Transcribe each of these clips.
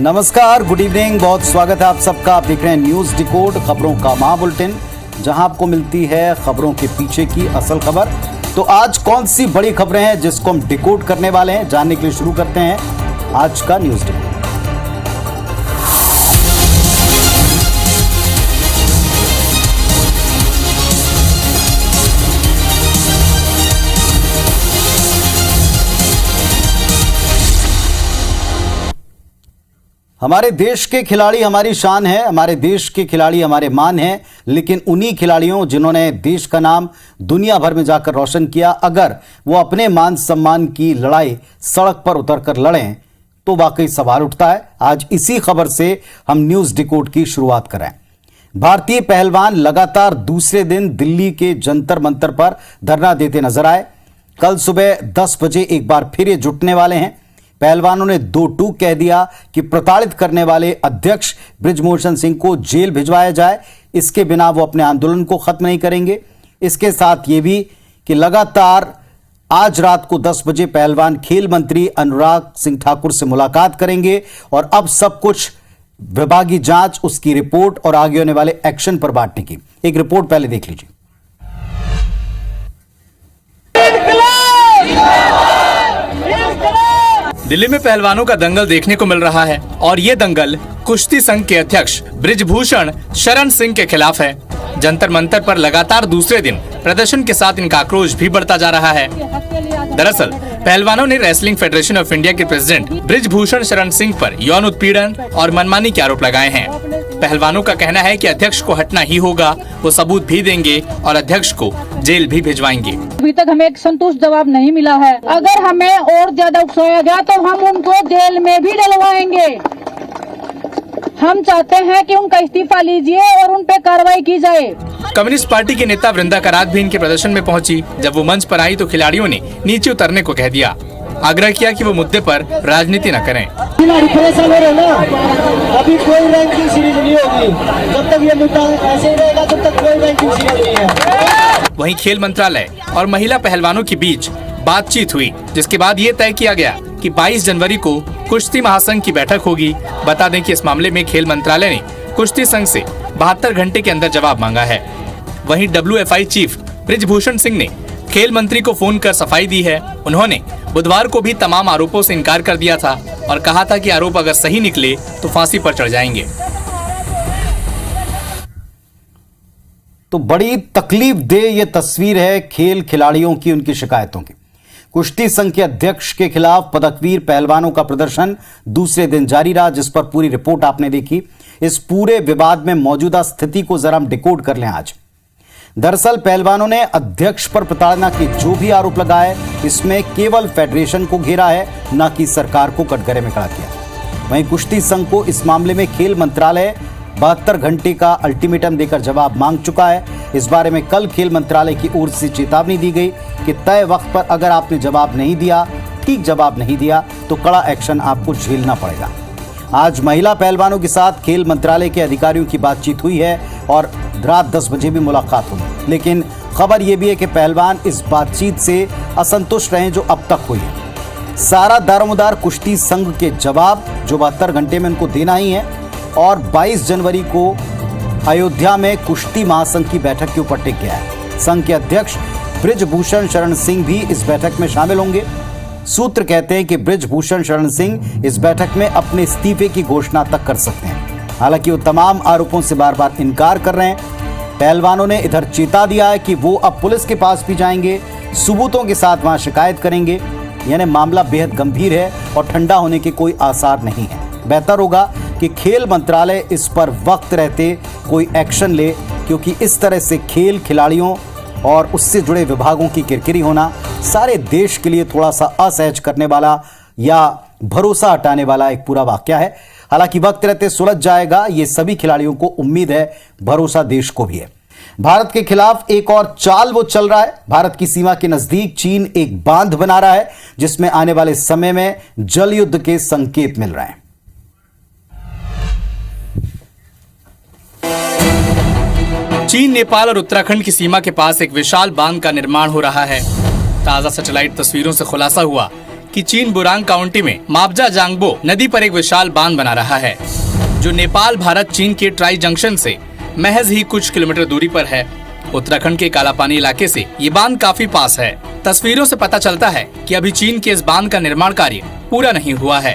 नमस्कार, good evening, बहुत स्वागत है आप सबका। आप देख रहे हैं न्यूज डिकोड, खबरों का महा बुलेटिन, जहां आपको मिलती है खबरों के पीछे की असल खबर। तो आज कौन सी बड़ी खबरें हैं जिसको हम डिकोड करने वाले हैं, जानने के लिए शुरू करते हैं आज का न्यूज डिकोड। हमारे देश के खिलाड़ी हमारी शान है, हमारे देश के खिलाड़ी हमारे मान हैं, लेकिन उन्हीं खिलाड़ियों जिन्होंने देश का नाम दुनिया भर में जाकर रोशन किया, अगर वो अपने मान सम्मान की लड़ाई सड़क पर उतरकर लड़ें तो वाकई सवाल उठता है। आज इसी खबर से हम न्यूज डिकोड की शुरुआत करें। भारतीय पहलवान लगातार दूसरे दिन दिल्ली के जंतर मंतर पर धरना देते नजर आए। कल सुबह 10 बजे एक बार फिर ये जुटने वाले हैं। पहलवानों ने 2 टूक कह दिया कि प्रताड़ित करने वाले अध्यक्ष बृजभूषण सिंह को जेल भिजवाया जाए, इसके बिना वो अपने आंदोलन को खत्म नहीं करेंगे। इसके साथ ये भी कि लगातार आज रात को 10 बजे पहलवान खेल मंत्री अनुराग सिंह ठाकुर से मुलाकात करेंगे और अब सब कुछ विभागीय जांच, उसकी रिपोर्ट और आगे होने वाले एक्शन पर बांटने की। एक रिपोर्ट पहले देख लीजिए। दिल्ली में पहलवानों का दंगल देखने को मिल रहा है और ये दंगल कुश्ती संघ के अध्यक्ष बृजभूषण शरण सिंह के खिलाफ है। जंतर मंतर पर लगातार दूसरे दिन प्रदर्शन के साथ इनका आक्रोश भी बढ़ता जा रहा है। दरअसल पहलवानों ने रेसलिंग फेडरेशन ऑफ इंडिया के प्रेसिडेंट बृजभूषण शरण सिंह पर यौन उत्पीड़न और मनमानी के आरोप लगाए हैं। पहलवानों का कहना है कि अध्यक्ष को हटना ही होगा, वो सबूत भी देंगे और अध्यक्ष को जेल भी भिजवाएंगे। अभी तक हमें एक संतुष्ट जवाब नहीं मिला है। अगर हमें और ज्यादा उकसाया गया तो हम उनको जेल में भी डलवाएंगे। हम चाहते हैं कि उनका इस्तीफा लीजिए और उन पे कार्रवाई की जाए। कम्युनिस्ट पार्टी के नेता वृंदा करात भी इनके प्रदर्शन में पहुंची। जब वो मंच पर आई तो खिलाड़ियों ने नीचे उतरने को कह दिया। आग्रह किया कि वो मुद्दे पर राजनीति न करें। अभी कोई रैंकिंग सीरीज नहीं होगी, जब तक ये मुद्दा ऐसे ही रहेगा तब तक कोई रैंकिंग सीरीज नहीं है। वहीं खेल मंत्रालय और महिला पहलवानों के बीच बातचीत हुई, जिसके बाद ये तय किया गया कि 22 जनवरी को कुश्ती महासंघ की बैठक होगी। बता दें कि इस मामले में खेल मंत्रालय ने कुश्ती संघ से 72 घंटे के अंदर जवाब मांगा है। वहीं WFI चीफ बृजभूषण सिंह ने खेल मंत्री को फोन कर सफाई दी है। उन्होंने बुधवार को भी तमाम आरोपों से इनकार कर दिया था और कहा था कि आरोप अगर सही निकले तो फांसी पर चढ़ जाएंगे। तो बड़ी तकलीफ दे ये तस्वीर है खेल खिलाड़ियों की, उनकी शिकायतों की। कुश्ती संघ के अध्यक्ष के खिलाफ पदकवीर पहलवानों का प्रदर्शन दूसरे दिन जारी रहा, जिस पर पूरी रिपोर्ट आपने देखी। इस पूरे विवाद में मौजूदा स्थिति को जरा हम डिकोड कर लें आज। दरअसल पहलवानों ने अध्यक्ष पर प्रताड़ना के जो भी आरोप लगाए, इसमें केवल फेडरेशन को घेरा है, न कि सरकार को कटघरे में खड़ा किया। वहीं कुश्ती संघ को इस मामले में खेल मंत्रालय 72 घंटे का अल्टीमेटम देकर जवाब मांग चुका है। इस बारे में कल खेल मंत्रालय की ओर से चेतावनी दी गई कि तय वक्त पर अगर आपने जवाब नहीं दिया, ठीक जवाब नहीं दिया, तो कड़ा एक्शन आपको झेलना पड़ेगा। आज महिला पहलवानों के साथ खेल मंत्रालय के अधिकारियों की बातचीत हुई है और रात 10 बजे भी मुलाकात हुई। लेकिन खबर यह भी है कि पहलवान इस बातचीत से असंतुष्ट रहे जो अब तक हुई है। सारा दारोमदार कुश्ती संघ के जवाब जो 72 घंटे में उनको देना ही है और 22 जनवरी को अयोध्या में कुश्ती महासंघ की बैठक के ऊपर टिक गया है। संघ के अध्यक्ष बृजभूषण शरण सिंह भी इस बैठक में शामिल होंगे। सूत्र कहते हैं कि बृजभूषण शरण सिंह इस बैठक में अपने इस्तीफे की घोषणा तक कर सकते हैं। हालांकि वो तमाम आरोपों से बार बार इनकार कर रहे हैं। पहलवानों ने इधर चेता दिया है कि वो अब पुलिस के पास भी जाएंगे, सबूतों के साथ वहां शिकायत करेंगे। यानी मामला बेहद गंभीर है और ठंडा होने के कोई आसार नहीं है। बेहतर होगा कि खेल मंत्रालय इस पर वक्त रहते कोई एक्शन ले, क्योंकि इस तरह से खेल खिलाड़ियों और उससे जुड़े विभागों की किरकिरी होना सारे देश के लिए थोड़ा सा असहज करने वाला या भरोसा हटाने वाला एक पूरा वाकया है। हालांकि वक्त रहते सुलझ जाएगा, ये सभी खिलाड़ियों को उम्मीद है, भरोसा देश को भी है। भारत के खिलाफ एक और चाल वो चल रहा है। भारत की सीमा के नजदीक चीन एक बांध बना रहा है, जिसमें आने वाले समय में जल युद्ध के संकेत मिल रहे हैं। चीन, नेपाल और उत्तराखंड की सीमा के पास एक विशाल बांध का निर्माण हो रहा है। ताजा सैटेलाइट तस्वीरों से खुलासा हुआ कि चीन बुरांग काउंटी में माबजा जांगबो नदी पर एक विशाल बांध बना रहा है, जो नेपाल भारत चीन के ट्राई जंक्शन से महज ही कुछ किलोमीटर दूरी पर है। उत्तराखंड के कालापानी इलाके से ये बांध काफी पास है। तस्वीरों से पता चलता है कि अभी चीन के इस बांध का निर्माण कार्य पूरा नहीं हुआ है,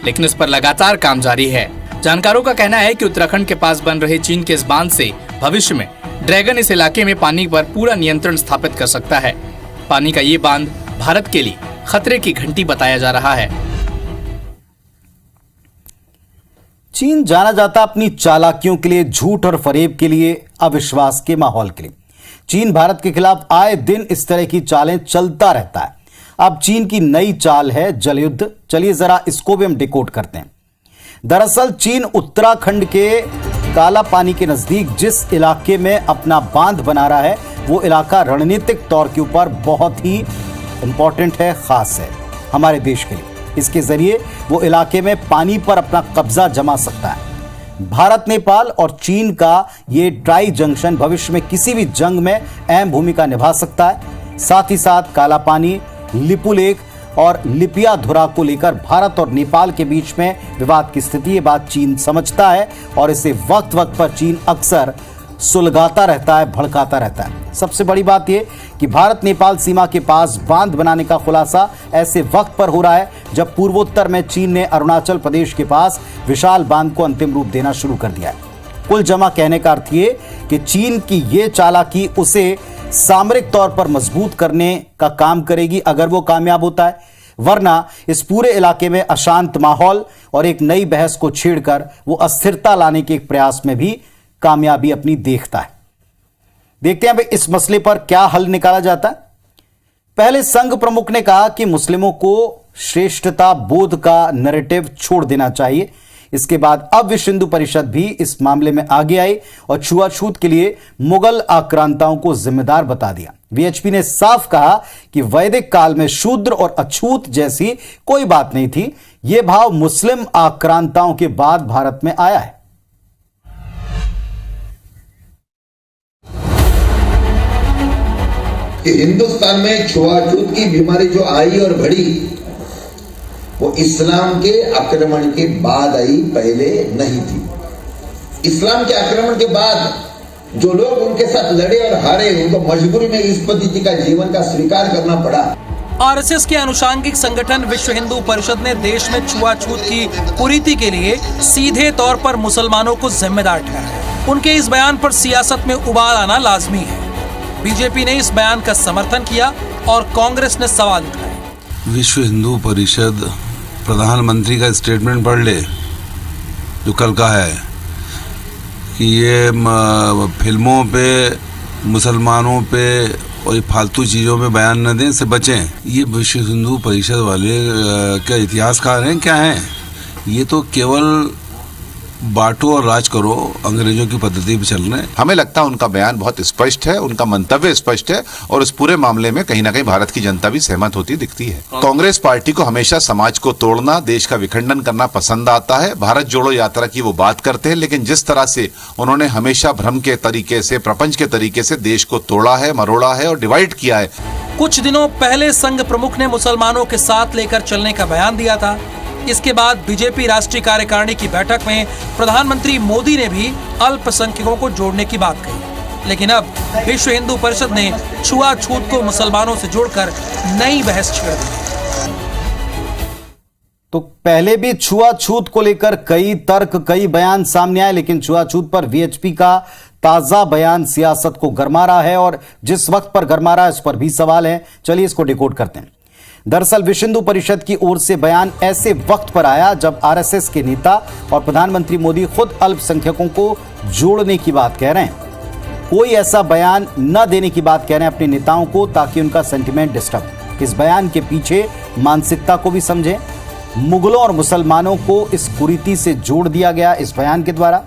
लेकिन इस पर लगातार काम जारी है। जानकारों का कहना है कि उत्तराखंड के पास बन रहे चीन के इस बांध से भविष्य में ड्रैगन इस इलाके में पानी पर पूरा नियंत्रण स्थापित कर सकता है। पानी का ये बांध भारत के लिए खतरे की घंटी बताया जा रहा है। चीन जाना जाता अपनी चालाकियों के लिए, झूठ और फरेब के लिए, अविश्वास के माहौल के लिए। चीन भारत के खिलाफ आए दिन इस तरह की चालें चलता रहता है। अब चीन की नई चाल है जल युद्ध। चलिए जरा इसको भी हम डिकोड करते हैं। दरअसल चीन उत्तराखंड के काला पानी के नजदीक जिस इलाके में अपना बांध बना रहा है, वो इलाका रणनीतिक तौर के ऊपर बहुत ही इंपॉर्टेंट है, खास है हमारे देश के लिए। इसके जरिए वो इलाके में पानी पर अपना कब्जा जमा सकता है। भारत, नेपाल और चीन का ये ट्राई जंक्शन भविष्य में किसी भी जंग में अहम भूमिका निभा सकता है। साथ ही साथ काला पानी, लिपुलेख और लिपियाधुरा को लेकर भारत और नेपाल के बीच में विवाद की स्थिति, ये बात चीन समझता है और इसे वक्त वक्त पर चीन अक्सर सुलगाता रहता है, भड़काता रहता है। सबसे बड़ी बात यह कि भारत नेपाल सीमा के पास बांध बनाने का खुलासा ऐसे वक्त पर हो रहा है जब पूर्वोत्तर में चीन ने अरुणाचल प्रदेश के पास विशाल बांध को अंतिम रूप देना शुरू कर दिया है। कुल जमा कहने का अर्थ ये कि चीन की ये चालाकी उसे सामरिक तौर पर मजबूत करने का काम करेगी अगर वो कामयाब होता है, वरना इस पूरे इलाके में अशांत माहौल और एक नई बहस को छेड़कर वो अस्थिरता लाने के एक प्रयास में भी कामयाबी अपनी देखता है। देखते हैं इस मसले पर क्या हल निकाला जाता है। पहले संघ प्रमुख ने कहा कि मुस्लिमों को श्रेष्ठता बोध का नैरेटिव छोड़ देना चाहिए। इसके बाद अब विश्व हिंदू परिषद भी इस मामले में आगे आई और छुआछूत के लिए मुगल आक्रांताओं को जिम्मेदार बता दिया। वीएचपी ने साफ कहा कि वैदिक काल में शूद्र और अछूत जैसी कोई बात नहीं थी। यह भाव मुस्लिम आक्रांताओं के बाद भारत में आया है। कि हिंदुस्तान में छुआछूत की बीमारी जो आई और बढ़ी, वो इस्लाम के आक्रमण के बाद आई, पहले नहीं थी। इस्लाम के आक्रमण के बाद जो लोग उनके साथ लड़े और हारे, उनको मजबूरी में इस पद्धति का जीवन का स्वीकार करना पड़ा। आरएसएस के अनुषांगिक संगठन विश्व हिंदू परिषद ने देश में छुआछूत की कुरीति के लिए सीधे तौर पर मुसलमानों को जिम्मेदार ठहराया। उनके इस बयान पर सियासत में उबाल आना लाजमी है। बीजेपी ने इस बयान का समर्थन किया और कांग्रेस ने सवाल उठाए। विश्व हिंदू परिषद प्रधानमंत्री का स्टेटमेंट पढ़ ले जो कल का है कि ये फिल्मों पे, मुसलमानों पे और फालतू चीज़ों में बयान न दें, इससे बचें। ये विश्व हिंदू परिषद वाले क्या इतिहासकार हैं, क्या हैं? ये तो केवल बांटो और राज करो अंग्रेजों की पद्धति पे चल रहे हैं। हमें लगता है उनका बयान बहुत स्पष्ट है, उनका मंतव्य स्पष्ट है और इस पूरे मामले में कहीं ना कहीं भारत की जनता भी सहमत होती दिखती है। कांग्रेस पार्टी को हमेशा समाज को तोड़ना, देश का विखंडन करना पसंद आता है। भारत जोड़ो यात्रा की वो बात करते हैं, लेकिन जिस तरह से उन्होंने हमेशा भ्रम के तरीके से, प्रपंच के तरीके से देश को तोड़ा है, मरोड़ा है और डिवाइड किया है। कुछ दिनों पहले संघ प्रमुख ने मुसलमानों के साथ लेकर चलने का बयान दिया था। इसके बाद बीजेपी राष्ट्रीय कार्यकारिणी की बैठक में प्रधानमंत्री मोदी ने भी अल्पसंख्यकों को जोड़ने की बात कही। लेकिन अब विश्व हिंदू परिषद ने छुआछूत को मुसलमानों से जोड़कर नई बहस छेड़ दी। तो पहले भी छुआछूत को लेकर कई तर्क, कई बयान सामने आए, लेकिन छुआछूत पर वीएचपी का ताजा बयान सियासत को गरमा रहा है और जिस वक्त पर गरमा रहा है उस पर भी सवाल है। चलिए इसको डिकोड करते हैं। दरअसल विश्व हिंदू परिषद की ओर से बयान ऐसे वक्त पर आया जब आरएसएस के नेता और प्रधानमंत्री मोदी खुद अल्पसंख्यकों को जोड़ने की बात कह रहे हैं। कोई ऐसा बयान न देने की बात कह रहे हैं अपने नेताओं को ताकि उनका सेंटिमेंट डिस्टर्ब। इस बयान के पीछे मानसिकता को भी समझें। मुगलों और मुसलमानों को इस कुरीति से जोड़ दिया गया इस बयान के द्वारा।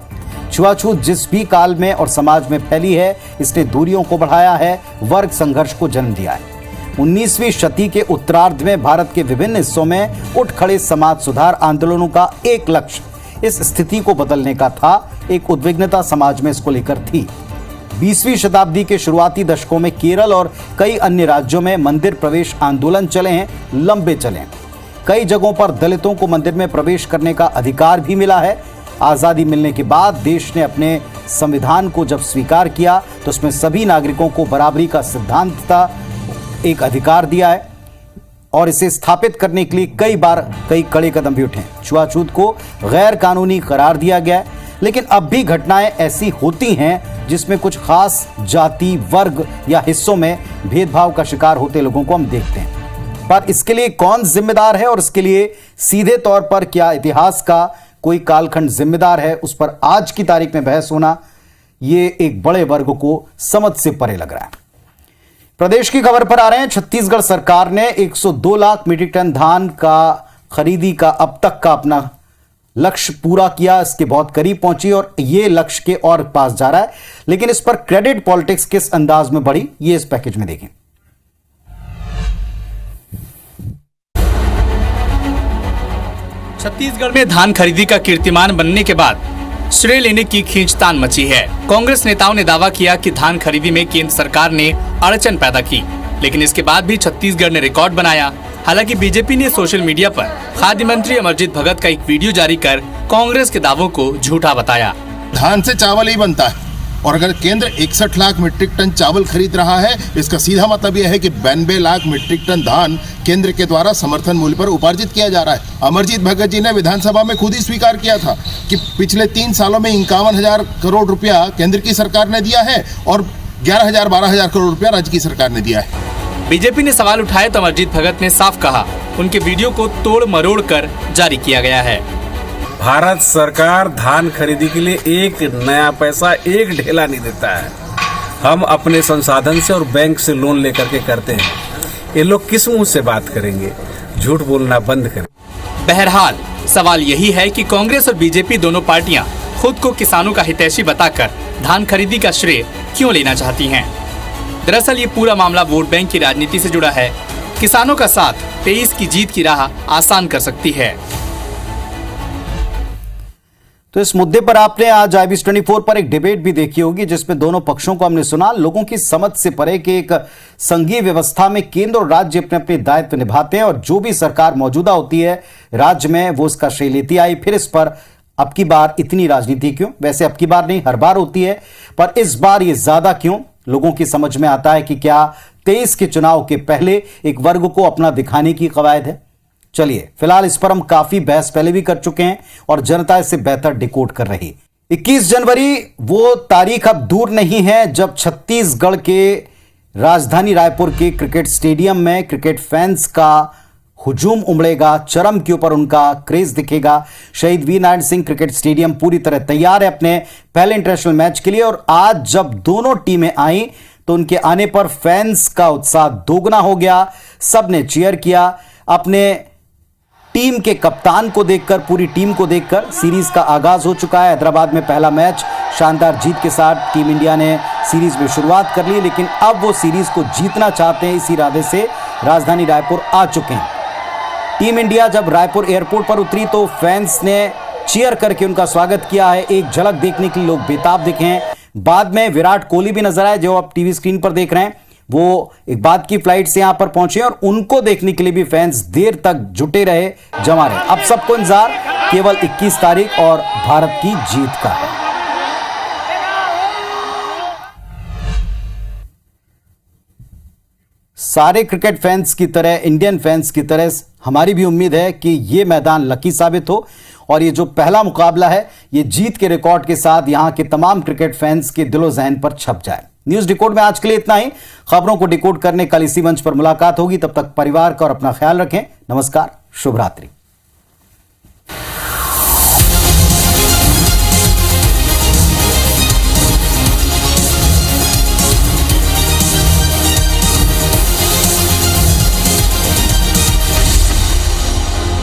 छुआछूत जिस भी काल में और समाज में फैली है, इसने दूरियों को बढ़ाया है, वर्ग संघर्ष को जन्म दिया है। 19वीं शती के उत्तरार्ध में भारत के विभिन्न हिस्सों में उठ खड़े समाज सुधार आंदोलनों का एक लक्ष्य इस स्थिति को बदलने का था। एक उद्विग्नता समाज में इसको लेकर थी। 20वीं शताब्दी के शुरुआती दशकों में केरल और कई अन्य राज्यों में मंदिर प्रवेश आंदोलन चले हैं, लंबे चले हैं। कई जगहों पर दलितों को मंदिर में प्रवेश करने का अधिकार भी मिला है। आजादी मिलने के बाद देश ने अपने संविधान को जब स्वीकार किया तो उसमें सभी नागरिकों को बराबरी का सिद्धांत था, एक अधिकार दिया है और इसे स्थापित करने के लिए कई कड़े कदम भी उठे। छुआछूत को गैर कानूनी करार दिया गया है, लेकिन अब भी घटनाएं ऐसी होती हैं जिसमें कुछ खास जाति, वर्ग या हिस्सों में भेदभाव का शिकार होते लोगों को हम देखते हैं। पर इसके लिए कौन जिम्मेदार है और इसके लिए सीधे तौर पर क्या इतिहास का कोई कालखंड जिम्मेदार है, उस पर आज की तारीख में बहस होना ये एक बड़े वर्ग को समझ से परे लग रहा है। प्रदेश की खबर पर आ रहे हैं। छत्तीसगढ़ सरकार ने 102 लाख मीट्रिक टन धान का खरीदी का अब तक का अपना लक्ष्य पूरा किया, इसके बहुत करीब पहुंची और ये लक्ष्य के और पास जा रहा है। लेकिन इस पर क्रेडिट पॉलिटिक्स किस अंदाज में बढ़ी, ये इस पैकेज में देखें। छत्तीसगढ़ में धान खरीदी का कीर्तिमान बनने के बाद श्रेय लेने की खींचतान मची है। कांग्रेस नेताओं ने दावा किया कि धान खरीदी में केंद्र सरकार ने अड़चन पैदा की, लेकिन इसके बाद भी छत्तीसगढ़ ने रिकॉर्ड बनाया। हालांकि बीजेपी ने सोशल मीडिया पर खाद्य मंत्री अमरजीत भगत का एक वीडियो जारी कर कांग्रेस के दावों को झूठा बताया। धान से चावल ही बनता है और अगर केंद्र 61 लाख मीट्रिक टन चावल खरीद रहा है, इसका सीधा मतलब यह है कि 92 लाख मीट्रिक टन धान केंद्र के द्वारा समर्थन मूल्य पर उपार्जित किया जा रहा है। अमरजीत भगत जी ने विधानसभा में खुद ही स्वीकार किया था कि पिछले 3 सालों में 51,000 करोड़ रुपया केंद्र की सरकार ने दिया है और 11,000-12,000 करोड़ रुपया राज्य की सरकार ने दिया है। बीजेपी ने सवाल उठाए तो अमरजीत भगत ने साफ कहा उनके वीडियो को तोड़ मरोड़ कर जारी किया गया है। भारत सरकार धान खरीदी के लिए एक नया पैसा, एक ढेला नहीं देता है। हम अपने संसाधन से और बैंक से लोन लेकर के करते हैं। ये लोग किस मुंह से बात करेंगे? झूठ बोलना बंद करें। बहरहाल सवाल यही है कि कांग्रेस और बीजेपी दोनों पार्टियां खुद को किसानों का हितैषी बताकर धान खरीदी का श्रेय क्यों लेना चाहती हैं? दरअसल ये पूरा मामला वोट बैंक की राजनीति से जुड़ा है। किसानों का साथ 23 की जीत की राह आसान कर सकती है। तो इस मुद्दे पर आपने आज IBC 24 पर एक डिबेट भी देखी होगी, जिसमें दोनों पक्षों को हमने सुना। लोगों की समझ से परे कि एक संघीय व्यवस्था में केंद्र और राज्य अपने अपने दायित्व निभाते हैं और जो भी सरकार मौजूदा होती है राज्य में वो उसका श्रेय लेती आई। फिर इस पर अब की बार इतनी राजनीति क्यों? वैसे अब की बार नहीं, हर बार होती है, पर इस बार ये ज्यादा क्यों? लोगों की समझ में आता है कि क्या 23 के चुनाव के पहले एक वर्ग को अपना दिखाने की कवायद है? चलिए, फिलहाल इस पर हम काफी बहस पहले भी कर चुके हैं और जनता इसे बेहतर डिकोड कर रही। 21 जनवरी वो तारीख अब दूर नहीं है जब छत्तीसगढ़ के राजधानी रायपुर के क्रिकेट स्टेडियम में क्रिकेट फैंस का हुजूम उमड़ेगा, चरम के ऊपर उनका क्रेज दिखेगा। शहीद वीर नारायण सिंह क्रिकेट स्टेडियम पूरी तरह तैयार है अपने पहले इंटरनेशनल मैच के लिए और आज जब दोनों टीमें आई तो उनके आने पर फैंस का उत्साह दोगुना हो गया। सबने चीयर किया। अपने टीम के कप्तान को देखकर, पूरी टीम को देखकर सीरीज का आगाज हो चुका है। हैदराबाद में पहला मैच शानदार जीत के साथ टीम इंडिया ने सीरीज में शुरुआत कर ली, लेकिन अब वो सीरीज को जीतना चाहते हैं। इसी इरादे से राजधानी रायपुर आ चुके हैं। टीम इंडिया जब रायपुर एयरपोर्ट पर उतरी तो फैंस ने चीयर करके उनका स्वागत किया है। एक झलक देखने के लिए लोग बेताब दिखे हैं। बाद में विराट कोहली भी नजर आए, जो आप टीवी स्क्रीन पर देख रहे हैं। वो एक बाद की फ्लाइट से यहां पर पहुंचे और उनको देखने के लिए भी फैंस देर तक जुटे रहे, जमा रहे। अब सबको इंतजार केवल 21 तारीख और भारत की जीत का है। सारे क्रिकेट फैंस की तरह, इंडियन फैंस की तरह हमारी भी उम्मीद है कि ये मैदान लकी साबित हो और ये जो पहला मुकाबला है ये जीत के रिकॉर्ड के साथ यहां के तमाम क्रिकेट फैंस के दिलो जहन पर छप जाए। न्यूज डिकोड में आज के लिए इतना ही। खबरों को डिकोड करने कल इसी मंच पर मुलाकात होगी। तब तक परिवार का और अपना ख्याल रखें। नमस्कार, शुभ रात्रि।